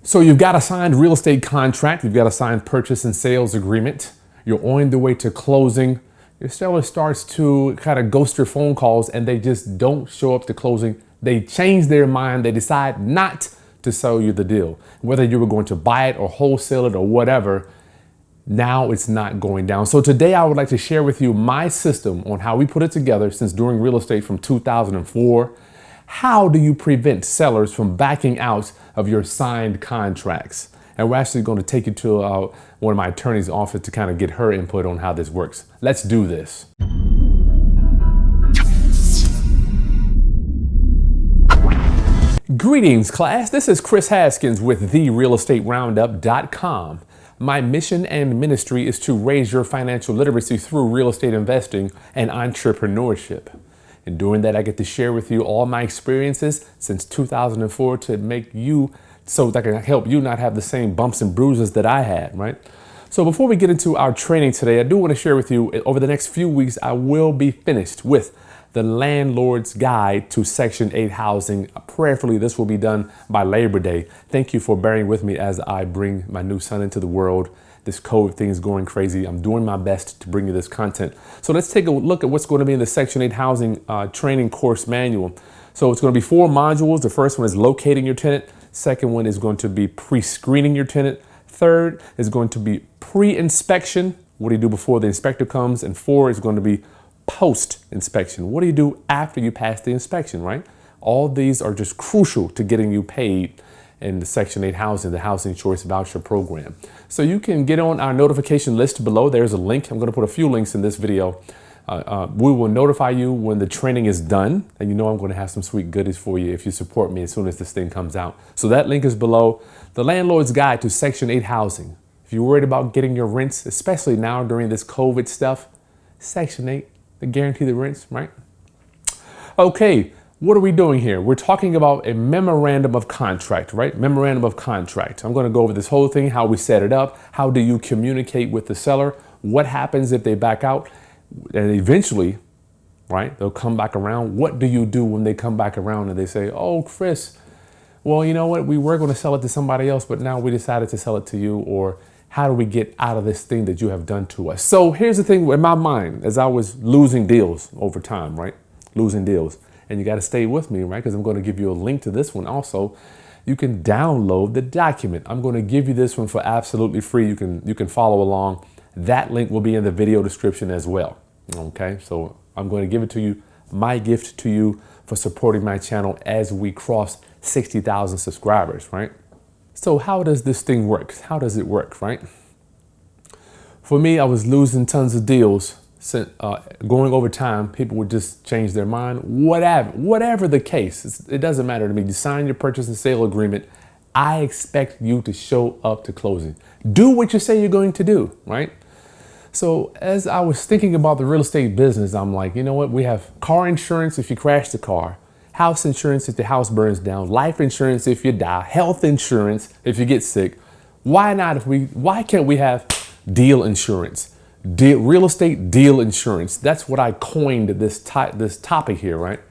So you've got a signed real estate contract, you've got a signed purchase and sales agreement, you're on the way to closing. Your seller starts to kind of ghost your phone calls and they just don't show up to closing. They change their mind, they decide not to sell you the deal. Whether you were going to buy it or wholesale it or whatever, now it's not going down. So today I would like to share with you my system on how we put it together since doing real estate from 2004. How do you prevent sellers from backing out of your signed contracts? And we're actually going to take you to one of my attorney's office to kind of get her input on how this works. Let's do this. Greetings, class. This is Chris Haskins with therealestateroundup.com. My mission and ministry is to raise your financial literacy through real estate investing and entrepreneurship. In doing that, I get to share with you all my experiences since 2004 to make you, so that I can help you not have the same bumps and bruises that I had, right? So before we get into our training today, I do want to share with you, over the next few weeks, I will be finished with the Landlord's Guide to Section 8 Housing. Prayerfully, this will be done by Labor Day. Thank you for bearing with me as I bring my new son into the world. This COVID thing is going crazy. I'm doing my best to bring you this content. So let's take a look at what's going to be in the Section 8 Housing Training Course Manual. So it's going to be 4 modules. The first one is locating your tenant. Second one is going to be pre-screening your tenant. Third is going to be pre-inspection. What do you do before the inspector comes? And 4 is going to be post-inspection. What do you do after you pass the inspection, right? All these are just crucial to getting you paid in the Section 8 Housing, the Housing Choice Voucher Program. So you can get on our notification list below. There's a link. I'm going to put a few links in this video. We will notify you when the training is done. And you know I'm going to have some sweet goodies for you if you support me as soon as this thing comes out. So that link is below. The Landlord's Guide to Section 8 Housing. If you're worried about getting your rents, especially now during this COVID stuff, Section 8, they guarantee the rents, right? Okay. What are we doing here? We're talking about a memorandum of contract, right? Memorandum of contract. I'm going to go over this whole thing, how we set it up, how do you communicate with the seller, what happens if they back out, and eventually, right, they'll come back around. What do you do when they come back around and they say, oh, Chris, well, you know what? We were going to sell it to somebody else, but now we decided to sell it to you, or how do we get out of this thing that you have done to us? So here's the thing in my mind as I was losing deals over time, right? Losing deals. And you got to stay with me, right? Because I'm going to give you a link to this one also. You can download the document. I'm going to give you this one for absolutely free. You can follow along. That link will be in the video description as well. Okay, so I'm going to give it to you, my gift to you for supporting my channel as we cross 60,000 subscribers, right? So how does this thing work? How does it work, right? For me, I was losing tons of deals. Going over time, people would just change their mind. Whatever the case, it doesn't matter to me. You sign your purchase and sale agreement. I expect you to show up to closing. Do what you say you're going to do, right? So as I was thinking about the real estate business, I'm like, you know what? We have car insurance if you crash the car, house insurance if the house burns down, life insurance if you die, health insurance if you get sick. Why can't we have deal insurance? Real estate deal insurance. That's what I coined this topic here, right?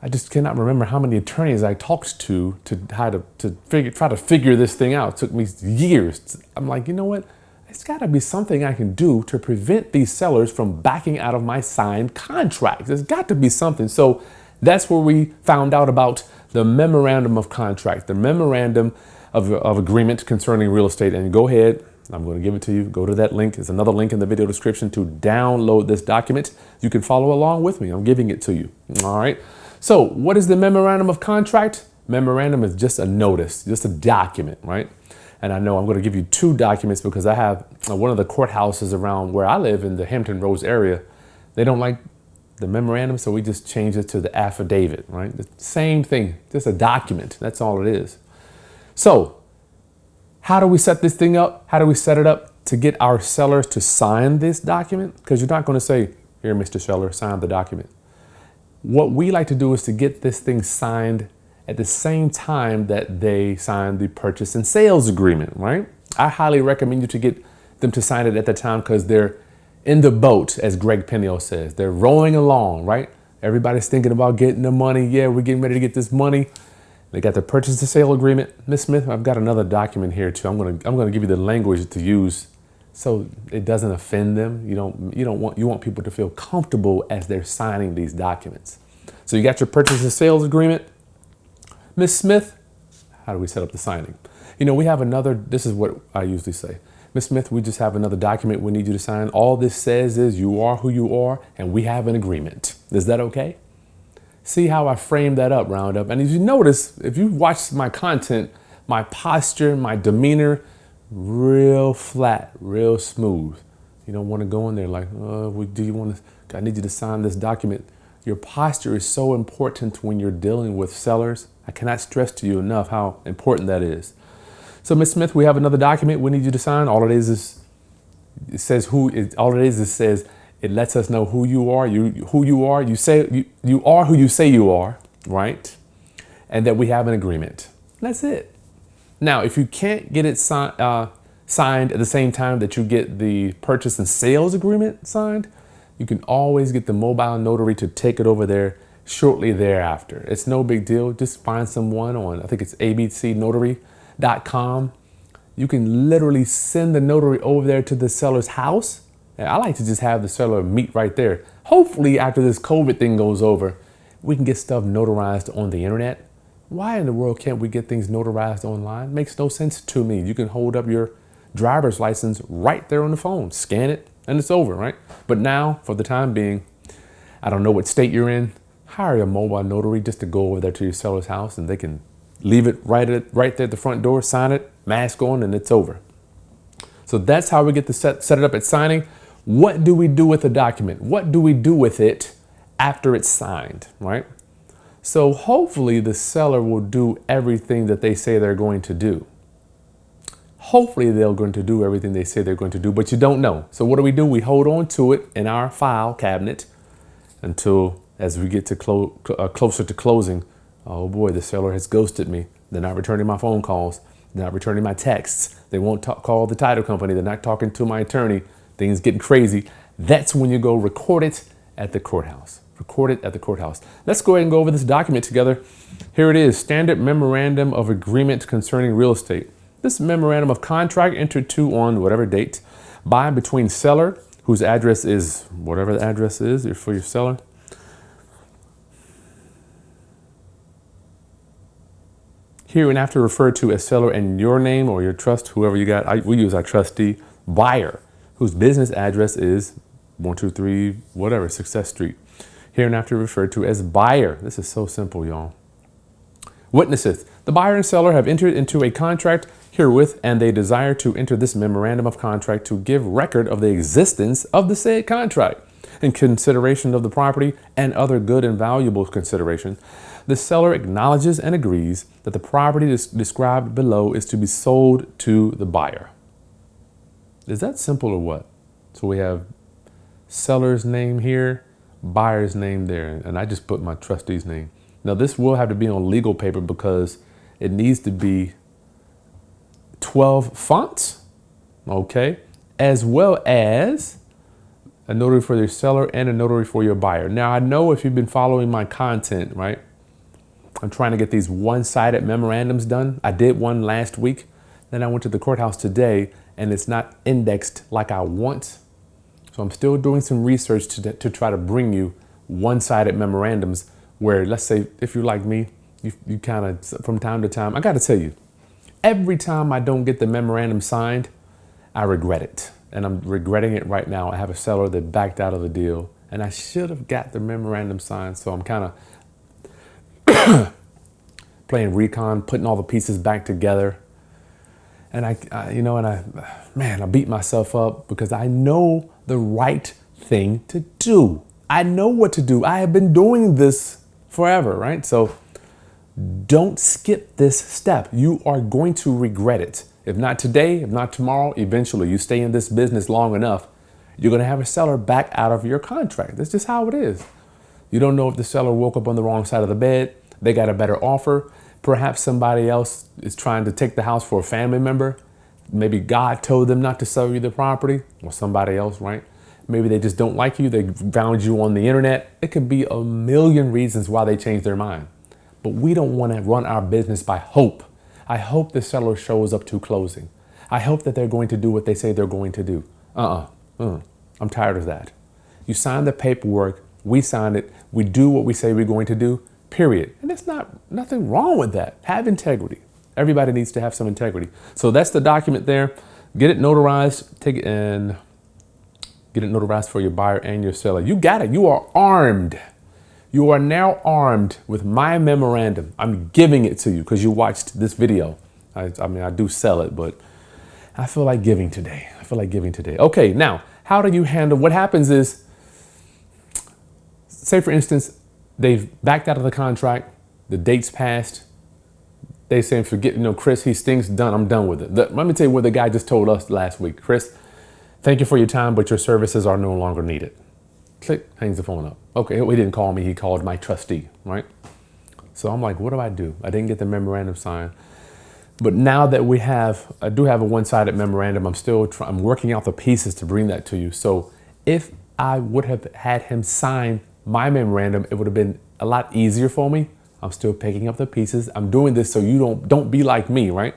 I just cannot remember how many attorneys I talked to try to figure this thing out. It took me years. I'm like, you know what? It's got to be something I can do to prevent these sellers from backing out of my signed contracts. There's got to be something. So that's where we found out about the memorandum of contract, the memorandum of agreement concerning real estate. And go ahead. I'm going to give it to you. Go to that link. There's another link in the video description to download this document. You can follow along with me. I'm giving it to you. All right. So what is the memorandum of contract? Memorandum is just a notice, just a document, right? And I know I'm going to give you 2 documents because I have one of the courthouses around where I live in the Hampton Roads area. They don't like the memorandum, so we just change it to the affidavit, right? The same thing, just a document. That's all it is. So how do we set this thing up? How do we set it up to get our sellers to sign this document? Because you're not going to say, here, Mr. Seller, sign the document. What we like to do is to get this thing signed at the same time that they sign the purchase and sales agreement, right? I highly recommend you to get them to sign it at the time because they're in the boat, as Greg Peniel says. They're rowing along, right? Everybody's thinking about getting the money. Yeah, we're getting ready to get this money. They got the purchase and sale agreement. Miss Smith, I've got another document here too. I'm gonna give you the language to use so it doesn't offend them. You want people to feel comfortable as they're signing these documents. So you got your purchase and sales agreement. Miss Smith, how do we set up the signing? We have another, this is what I usually say. Miss Smith, we just have another document we need you to sign. All this says is you are who you are and we have an agreement. Is that okay? See how I framed that up, Roundup. And as you notice, if you watch my content, my posture, my demeanor, real flat, real smooth. You don't want to go in there like, I need you to sign this document. Your posture is so important when you're dealing with sellers. I cannot stress to you enough how important that is. So, Ms. Smith, we have another document we need you to sign. All it is it says it lets us know who you are. You say you are who you say you are, right? And that we have an agreement. That's it. Now, if you can't get it signed at the same time that you get the purchase and sales agreement signed, you can always get the mobile notary to take it over there shortly thereafter. It's no big deal. Just find someone on, I think it's abcnotary.com. You can literally send the notary over there to the seller's house. And I like to just have the seller meet right there. Hopefully after this COVID thing goes over, we can get stuff notarized on the internet. Why in the world can't we get things notarized online? Makes no sense to me. You can hold up your driver's license right there on the phone, scan it, and it's over, right? But now, for the time being, I don't know what state you're in, hire a mobile notary just to go over there to your seller's house and they can leave it right there at the front door, sign it, mask on, and it's over. So that's how we get to set it up at signing. What do we do with the document? What do we do with it after it's signed, right? So hopefully the seller will do everything that they say they're going to do. Hopefully they're going to do everything they say they're going to do, but you don't know. So what do? We hold on to it in our file cabinet until as we get to closer to closing. Oh boy, the seller has ghosted me. They're not returning my phone calls. They're not returning my texts. They won't call the title company. They're not talking to my attorney. Things getting crazy. That's when you go record it at the courthouse. Record it at the courthouse. Let's go ahead and go over this document together. Here it is, Standard Memorandum of Agreement Concerning Real Estate. This memorandum of contract entered to on whatever date by and between seller, whose address is whatever the address is for your seller. Here and after referred to as seller and your name or your trust, whoever you got. We use our trustee. Buyer, whose business address is 123 whatever, Success Street. Hereinafter referred to as buyer. This is so simple, y'all. Witnesses. The buyer and seller have entered into a contract herewith, and they desire to enter this memorandum of contract to give record of the existence of the said contract in consideration of the property and other good and valuable consideration. The seller acknowledges and agrees that the property described below is to be sold to the buyer. Is that simple or what? So we have seller's name here, buyer's name there, and I just put my trustee's name. Now this will have to be on legal paper because it needs to be 12 fonts, okay, as well as a notary for your seller and a notary for your buyer. Now I know if you've been following my content, right, I'm trying to get these one-sided memorandums done. I did one last week, then I went to the courthouse today and it's not indexed like I want. So I'm still doing some research to try to bring you one-sided memorandums where, let's say, if you're like me, you kind of, from time to time, I got to tell you, every time I don't get the memorandum signed, I regret it. And I'm regretting it right now. I have a seller that backed out of the deal and I should have got the memorandum signed. So I'm kind of playing recon, putting all the pieces back together. And I beat myself up because I know the right thing to do. I know what to do. I have been doing this forever, right? So don't skip this step. You are going to regret it. If not today, if not tomorrow, eventually you stay in this business long enough, you're going to have a seller back out of your contract. That's just how it is. You don't know if the seller woke up on the wrong side of the bed. They got a better offer. Perhaps somebody else is trying to take the house for a family member. Maybe God told them not to sell you the property, or somebody else, right? Maybe they just don't like you. They found you on the internet. It could be a million reasons why they changed their mind. but we don't want to run our business by hope. I hope the seller shows up to closing. I hope that they're going to do what they say they're going to do. I'm tired of that. You sign the paperwork, we sign it, we do what we say we're going to do, period. And there's nothing wrong with that. Have integrity. Everybody needs to have some integrity. So that's the document there. Get it notarized, take it and get it notarized for your buyer and your seller. You got it. You are armed. You are now armed with my memorandum. I'm giving it to you because you watched this video. I mean, I do sell it, but I feel like giving today. Okay, now, how do you handle, what happens is, say for instance, they've backed out of the contract, the date's passed, they saying, forget, Chris, he stinks, done, I'm done with it. Let me tell you what the guy just told us last week. Chris, thank you for your time, but your services are no longer needed. Click, hangs the phone up. Okay, he didn't call me, he called my trustee, right? So I'm like, what do? I didn't get the memorandum signed. But now that I do have a one-sided memorandum, I'm working out the pieces to bring that to you. So if I would have had him sign my memorandum, it would have been a lot easier for me. I'm still picking up the pieces. I'm doing this so you don't be like me, right?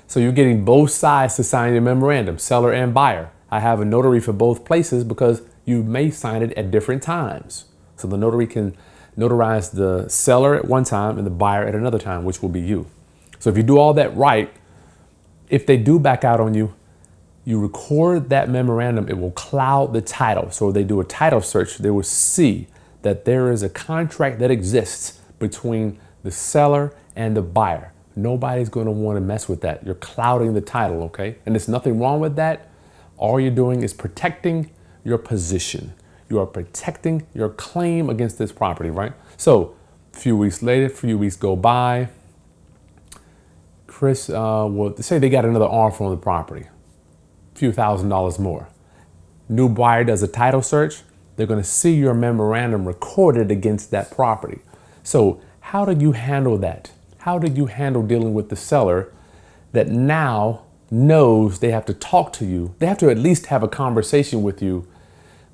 So you're getting both sides to sign your memorandum, seller and buyer. I have a notary for both places because you may sign it at different times. So the notary can notarize the seller at one time and the buyer at another time, which will be you. So if you do all that right, if they do back out on you, you record that memorandum, it will cloud the title. So if they do a title search, they will see that there is a contract that exists between the seller and the buyer. Nobody's going to want to mess with that. You're clouding the title, okay? And there's nothing wrong with that. All you're doing is protecting your position. You are protecting your claim against this property, right? So a few weeks later, a few weeks go by, Chris, say they got another offer on the property, a few $1,000s more. New buyer does a title search. They're going to see your memorandum recorded against that property. So how do you handle that? How do you handle dealing with the seller that now knows they have to talk to you? They have to at least have a conversation with you,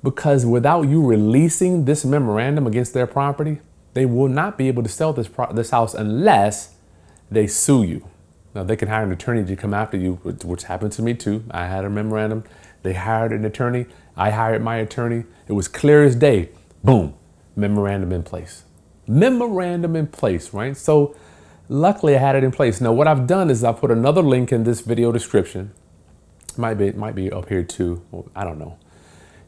because without you releasing this memorandum against their property, they will not be able to sell this house unless they sue you. Now, they can hire an attorney to come after you, which happened to me too. I had a memorandum. They hired an attorney. I hired my attorney. It was clear as day. Boom, memorandum in place. Memorandum in place, right? So luckily I had it in place. Now, what I've done is I put another link in this video description. It might be up here too. Well, I don't know.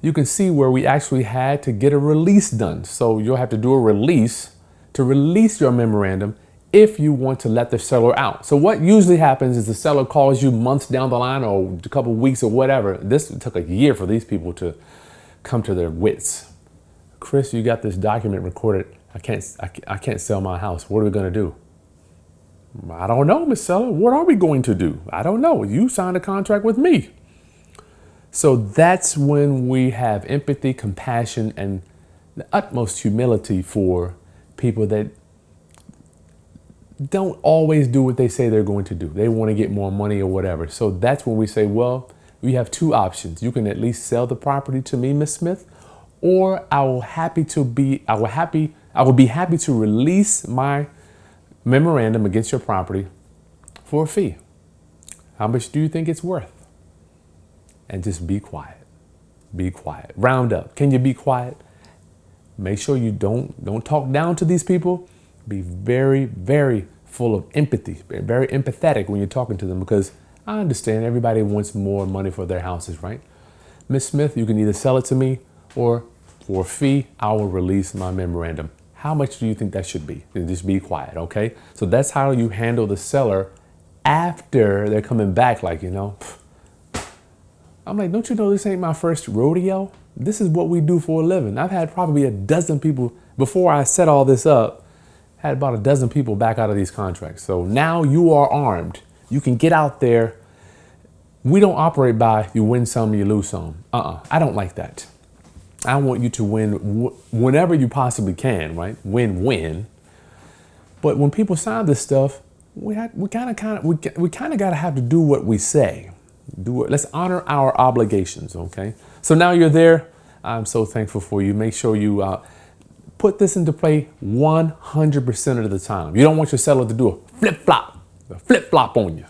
You can see where we actually had to get a release done. So you'll have to do a release to release your memorandum if you want to let the seller out. So what usually happens is the seller calls you months down the line or a couple of weeks or whatever. This took a year for these people to come to their wits. Chris, you got this document recorded. I can't sell my house. What are we gonna do? I don't know, Miss Seller. What are we going to do? I don't know. You signed a contract with me. So that's when we have empathy, compassion, and the utmost humility for people that don't always do what they say they're going to do. They want to get more money or whatever. So that's when we say, well, we have two options. You can at least sell the property to me, Miss Smith, or I will be happy to release my memorandum against your property for a fee. How much do you think it's worth? And just be quiet. Be quiet. Round up. Can you be quiet? Make sure you don't talk down to these people. Be very, very full of empathy, very empathetic when you're talking to them, because I understand everybody wants more money for their houses, right? Miss Smith, you can either sell it to me or for a fee, I will release my memorandum. How much do you think that should be? And just be quiet, okay? So that's how you handle the seller after they're coming back, like, I'm like, don't you know this ain't my first rodeo? This is what we do for a living. I've had probably a dozen people, before I set all this up, had about a dozen people back out of these contracts. So now you are armed. You can get out there. We don't operate by you win some, you lose some. I don't like that. I want you to win whenever you possibly can, right? Win-win. But when people sign this stuff, we kind of got to have to do what we say. Let's honor our obligations, okay? So now you're there. I'm so thankful for you. Make sure you put this into play 100% of the time. You don't want your seller to do a flip-flop on you.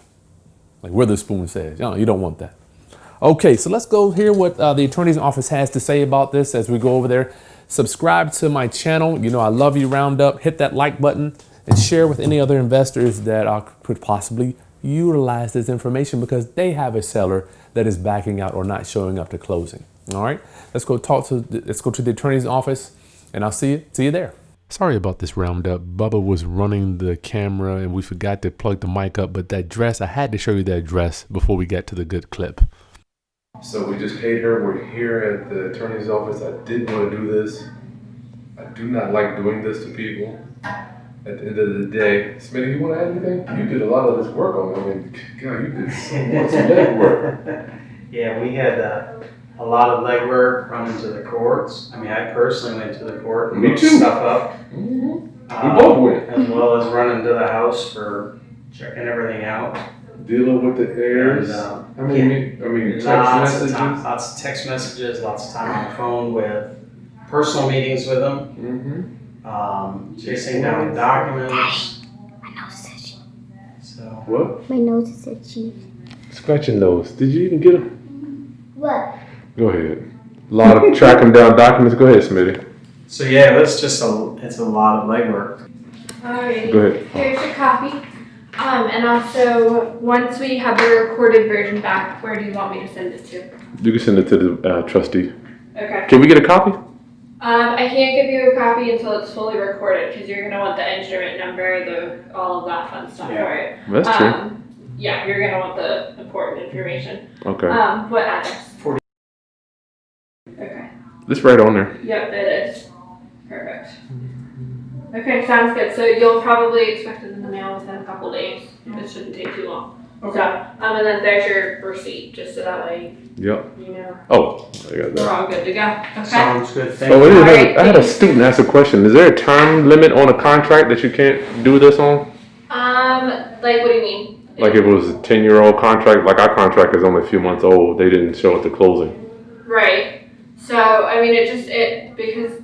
Like Witherspoon says, you don't want that. Okay, so let's go hear what the attorney's office has to say about this as we go over there. Subscribe to my channel. You know I love you, Roundup. Hit that like button and share with any other investors that could possibly utilize this information because they have a seller that is backing out or not showing up to closing. All right, let's go to the attorney's office, and I'll see you there. Sorry about this, Roundup. Bubba was running the camera and we forgot to plug the mic up, but that dress, I had to show you that dress before we got to the good clip. So we just paid her. We're here at the attorney's office. I didn't want to do this. I do not like doing this to people. At the end of the day, Smitty, you want to add anything? You did a lot of this work on it. I mean, God, you did so much leg work. Yeah, we had a lot of legwork running to the courts. I mean, I personally went to the court and looked stuff up. Mm-hmm. We both went. As well as running to the house for checking everything out. Dealing with the heirs. And, I mean, text messages. Lots of text messages, lots of time on the phone with personal meetings with them. Mm-hmm. Chasing down documents. My nose said cheese. So. What? My nose said cheese. Scratch your nose. Did you even get them? What? Go ahead. A lot of tracking down documents. Go ahead, Smitty. So yeah, it's a lot of legwork. Alrighty. Go ahead. Here's your copy. And also, once we have the recorded version back, where do you want me to send it to? You can send it to the trustee. Okay. Can we get a copy? I can't give you a copy until it's fully recorded because you're gonna want the instrument number, all of that fun stuff for it. That's true. Yeah, you're gonna want the important information. Okay. What address? 40. Okay. It's right on there. Yep, it is. Perfect. Okay, sounds good. So you'll probably expect it in the mail within a couple days. It shouldn't take too long. Okay. So, and then there's your receipt, just so that way Yep. you know Oh, I got we're that. all good to go. Okay. Sounds good. Thank Oh, you. I had a student ask a question. Is there a term limit on a contract that you can't do this on? Like what do you mean? Like if it was a 10-year-old contract, like our contract is only a few months old, they didn't show at the closing. Right. So I mean, because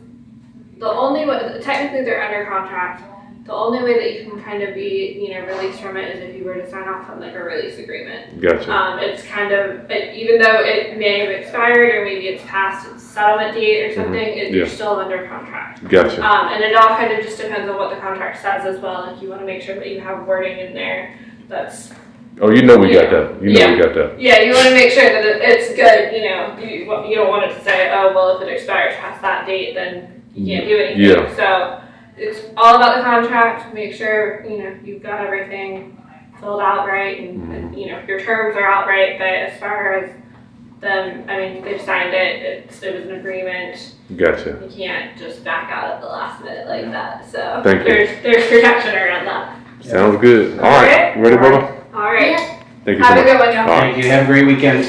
the only way, technically they're under contract. The only way that you can kind of be, released from it is if you were to sign off on like a release agreement. Gotcha. It's kind of, even though it may have expired or maybe it's past its settlement date or something, you're still under contract. Gotcha. And it all kind of just depends on what the contract says as well. Like you want to make sure that you have wording in there that's. Oh, you know we got that. You know we got that. Yeah, you want to make sure that it's good. You don't want it to say, oh well, if it expires past that date, then you can't do anything. Yeah. So it's all about the contract. Make sure you've got everything filled out right, and your terms are out right. But as far as them, I mean, they've signed it. It was an agreement. Gotcha. You can't just back out at the last minute like that. So Thank you. there's protection around that. Sounds good. All right. Alright. You ready, brother? All right. Yeah. Thank you so Have a much. good one, y'all. All right. Thank you. Have a great weekend.